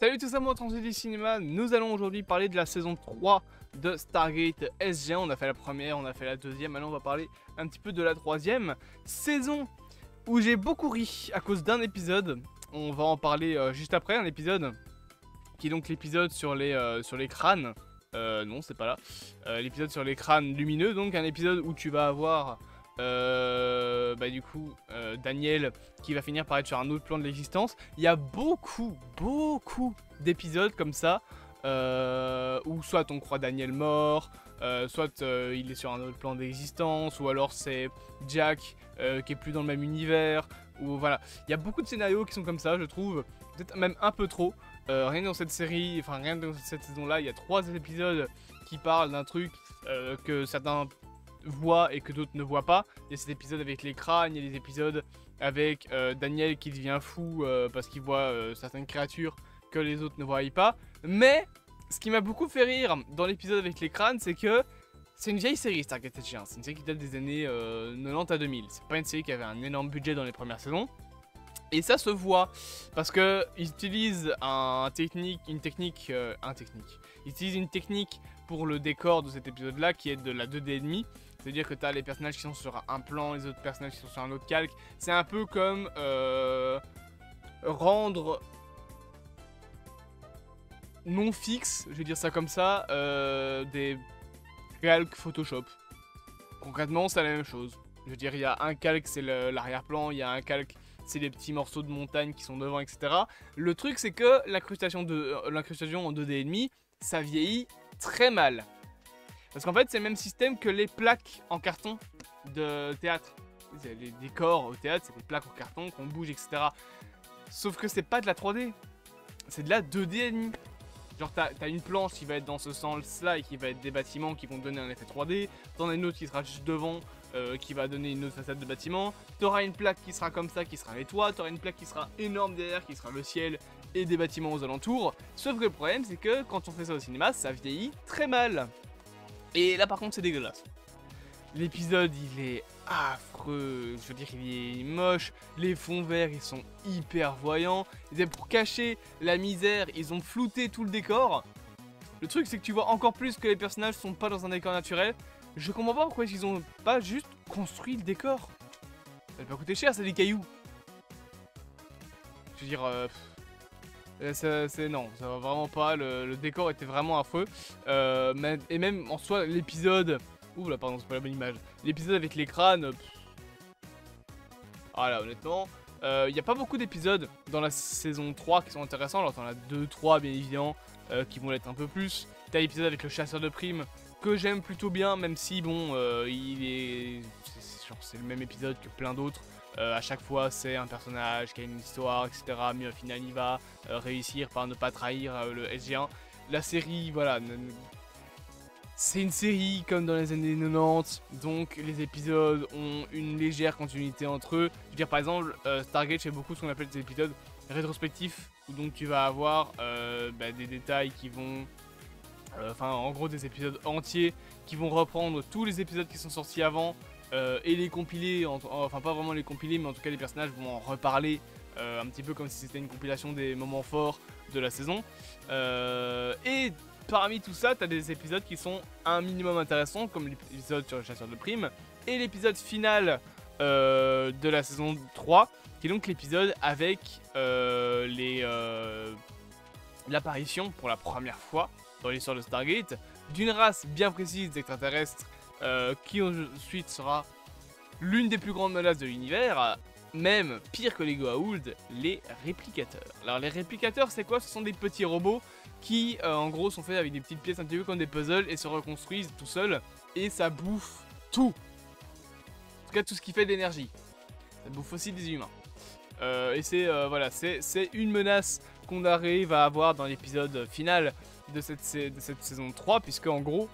Salut tous amoureux du cinéma, nous allons aujourd'hui parler de la saison 3 de Stargate SG1. On a fait la première, on a fait la deuxième, maintenant on va parler un petit peu de la troisième saison où j'ai beaucoup ri à cause d'un épisode. On va en parler juste après, un épisode qui est donc l'épisode sur les crânes. Non, c'est pas là. L'épisode sur les crânes lumineux, donc un épisode où tu vas avoir Daniel qui va finir par être sur un autre plan de l'existence. Il y a beaucoup d'épisodes comme ça où soit on croit Daniel mort, soit il est sur un autre plan d'existence, ou alors c'est Jack qui est plus dans le même univers, ou voilà. Il y a beaucoup de scénarios qui sont comme ça, je trouve, peut-être même un peu trop. Rien que dans cette série, enfin rien que dans cette saison-là, il y a 3 épisodes qui parlent d'un truc que certains voient et que d'autres ne voient pas. Il y a cet épisode avec les crânes, il y a des épisodes avec Daniel qui devient fou parce qu'il voit certaines créatures que les autres ne voient pas. Mais ce qui m'a beaucoup fait rire dans l'épisode avec les crânes, c'est que c'est une vieille série, Stargate SG1. C'est une série qui date des années 90 à 2000. C'est pas une série qui avait un énorme budget dans les premières saisons. Et ça se voit parce que ils utilisent une technique pour le décor de cet épisode-là qui est de la 2D&demi. C'est-à-dire que tu as les personnages qui sont sur un plan, les autres personnages qui sont sur un autre calque. C'est un peu comme rendre non fixe, je vais dire ça comme ça, des calques Photoshop. Concrètement, c'est la même chose. Je veux dire, il y a un calque, c'est l'arrière-plan, il y a un calque, c'est les petits morceaux de montagne qui sont devant, etc. Le truc, c'est que l'incrustation en 2D&demi, ça vieillit très mal. Parce qu'en fait, c'est le même système que les plaques en carton de théâtre. Les décors au théâtre, c'est des plaques en carton qu'on bouge, etc. Sauf que c'est pas de la 3D, c'est de la 2D&demi. Genre, t'as une planche qui va être dans ce sens-là et qui va être des bâtiments qui vont donner un effet 3D. T'en as une autre qui sera juste devant, qui va donner une autre façade de bâtiment. T'auras une plaque qui sera comme ça, qui sera les toits. T'auras une plaque qui sera énorme derrière, qui sera le ciel et des bâtiments aux alentours. Sauf que le problème, c'est que quand on fait ça au cinéma, ça vieillit très mal. Et là, par contre, c'est dégueulasse. L'épisode, il est affreux, je veux dire, il est moche, les fonds verts, ils sont hyper voyants, et pour cacher la misère, ils ont flouté tout le décor. Le truc, c'est que tu vois encore plus que les personnages sont pas dans un décor naturel. Je comprends pas pourquoi ils ont pas juste construit le décor. Ça va pas coûter cher, c'est des cailloux. Je veux dire, non, ça va vraiment pas, le décor était vraiment affreux. Et même en soi, l'épisode... Ouh là, pardon, c'est pas la bonne image. L'épisode avec les crânes... Voilà, honnêtement, il n'y a pas beaucoup d'épisodes dans la saison 3 qui sont intéressants. Alors t'en as 2-3 bien évidemment qui vont l'être un peu plus. T'as l'épisode avec le chasseur de primes que j'aime plutôt bien, même si bon, c'est le même épisode que plein d'autres. À chaque fois, c'est un personnage qui a une histoire, etc. Mais au final, il va réussir par ne pas trahir le SG1. La série, voilà, c'est une série comme dans les années 90, donc les épisodes ont une légère continuité entre eux. Je veux dire, par exemple, Stargate fait beaucoup ce qu'on appelle des épisodes rétrospectifs, où donc tu vas avoir des détails qui vont... en gros des épisodes entiers qui vont reprendre tous les épisodes qui sont sortis avant et les compiler, enfin pas vraiment les compiler, mais en tout cas les personnages vont en reparler un petit peu comme si c'était une compilation des moments forts de la saison. Et parmi tout ça, t'as des épisodes qui sont un minimum intéressants, comme l'épisode sur le chasseur de primes, et l'épisode final de la saison 3, qui est donc l'épisode avec l'apparition pour la première fois dans l'histoire de Stargate d'une race bien précise d'extraterrestres qui ensuite sera l'une des plus grandes menaces de l'univers, même pire que les Goa'uld, les réplicateurs. Alors les réplicateurs, c'est quoi? Ce sont des petits robots qui en gros sont faits avec des petites pièces un petit peu comme des puzzles et se reconstruisent tout seuls, et ça bouffe tout. En tout cas tout ce qui fait de l'énergie. Ça bouffe aussi des humains. Et c'est voilà, c'est une menace qu'on arrive à avoir dans l'épisode final de cette saison 3, puisque en gros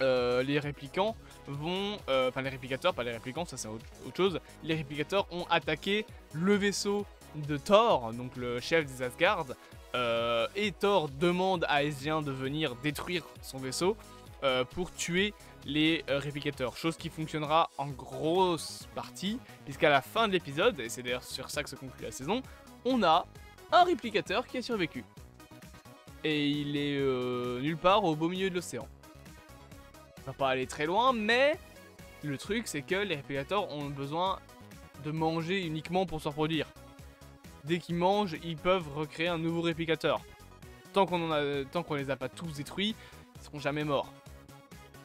les réplicants vont... Enfin les réplicateurs, pas les réplicants, ça c'est autre chose. Les réplicateurs ont attaqué le vaisseau de Thor, donc le chef des Asgard. Et Thor demande à SG1 de venir détruire son vaisseau pour tuer les réplicateurs. Chose qui fonctionnera en grosse partie, puisqu'à la fin de l'épisode, et c'est d'ailleurs sur ça que se conclut la saison, on a un réplicateur qui a survécu. et il est nulle part au beau milieu de l'océan. On va pas aller très loin, mais le truc c'est que les réplicateurs ont besoin de manger uniquement pour se reproduire. Dès qu'ils mangent, ils peuvent recréer un nouveau réplicateur. Tant qu'on les a pas tous détruits, ils seront jamais morts.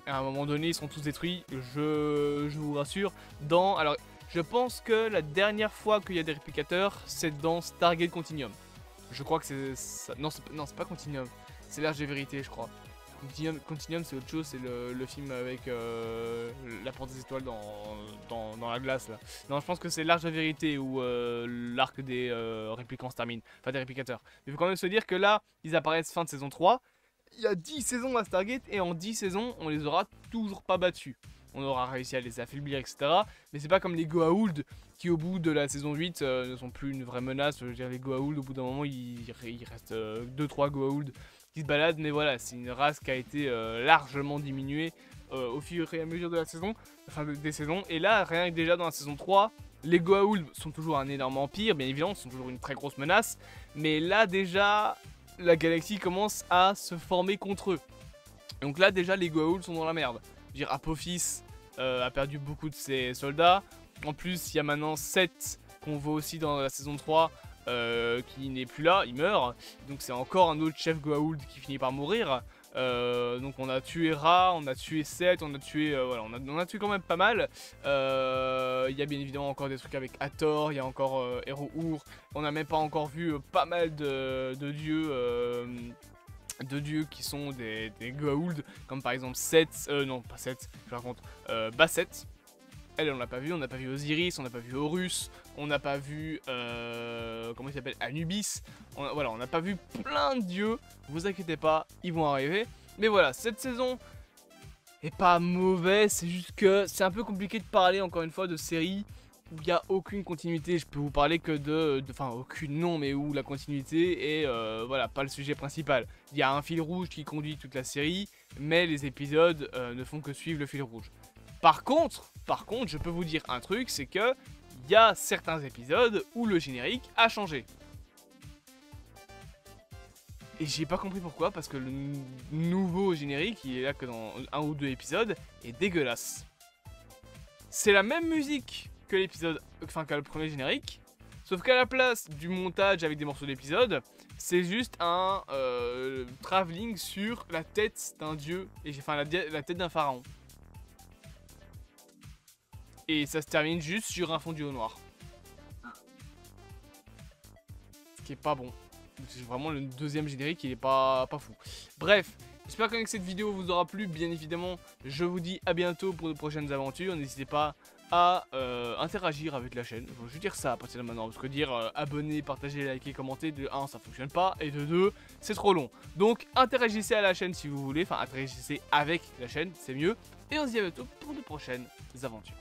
À un moment donné, ils seront tous détruits, je vous rassure. Alors, je pense que la dernière fois qu'il y a des réplicateurs, c'est dans Stargate Continuum. Je crois que c'est ça. Non, c'est pas Continuum. C'est l'Arche de Vérité, je crois. Continuum, c'est autre chose. C'est le film avec la porte des étoiles dans la glace, là. Non, je pense que c'est l'Arche de Vérité où l'arc des réplicants se termine. Enfin, des réplicateurs. Mais il faut quand même se dire que là, ils apparaissent fin de saison 3. Il y a 10 saisons à Stargate et en 10 saisons, on les aura toujours pas battus. On aura réussi à les affaiblir, etc. Mais c'est pas comme les Goa'uld qui, au bout de la saison 8, ne sont plus une vraie menace. Je veux dire, les Goa'uld, au bout d'un moment, il reste 2-3 Goa'uld qui se baladent. Mais voilà, c'est une race qui a été largement diminuée au fur et à mesure de la saison, enfin des saisons. Et là, rien que déjà dans la saison 3, les Goa'uld sont toujours un énorme empire, bien évidemment, sont toujours une très grosse menace. Mais là, déjà, la galaxie commence à se former contre eux. Donc là, déjà, les Goa'uld sont dans la merde. Je veux dire, Apophis a perdu beaucoup de ses soldats. En plus, il y a maintenant 7 qu'on voit aussi dans la saison 3 qui n'est plus là, il meurt. Donc c'est encore un autre chef Goa'uld qui finit par mourir. Donc on a tué Ra, on a tué Seth, on a tué, voilà, on a tué quand même pas mal. Il y a bien évidemment encore des trucs avec Hathor, il y a encore Hero-Ur. On n'a même pas encore vu pas mal de dieux qui sont des Goa'uld, comme par exemple Seth, non pas Seth, je raconte, Basset. Elle, on l'a pas vu, on n'a pas vu Osiris, on n'a pas vu Horus, on n'a pas vu, comment il s'appelle, Anubis. Voilà, on n'a pas vu plein de dieux, vous inquiétez pas, ils vont arriver. Mais voilà, cette saison est pas mauvaise, c'est juste que c'est un peu compliqué de parler encore une fois de séries où il n'y a aucune continuité. Je peux vous parler que enfin aucune non, mais où la continuité est, voilà, pas le sujet principal. Il y a un fil rouge qui conduit toute la série, mais les épisodes ne font que suivre le fil rouge. Par contre, je peux vous dire un truc, c'est que il y a certains épisodes où le générique a changé. Et j'ai pas compris pourquoi, parce que le nouveau générique, il est là que dans un ou deux épisodes, est dégueulasse. C'est la même musique que l'épisode, enfin que le premier générique, sauf qu'à la place du montage avec des morceaux d'épisode, c'est juste un travelling sur la tête d'un dieu, enfin la tête d'un pharaon. Et ça se termine juste sur un fond au noir. Ce qui est pas bon. C'est vraiment le deuxième générique, il est pas fou. Bref, j'espère que cette vidéo vous aura plu. Bien évidemment, je vous dis à bientôt pour de prochaines aventures. N'hésitez pas à interagir avec la chaîne. Je veux dire ça à partir de maintenant. Parce que dire abonner, partager, liker, commenter, de 1, ça fonctionne pas. Et de 2, c'est trop long. Donc interagissez à la chaîne si vous voulez. Enfin, interagissez avec la chaîne, c'est mieux. Et on se dit à bientôt pour de prochaines aventures.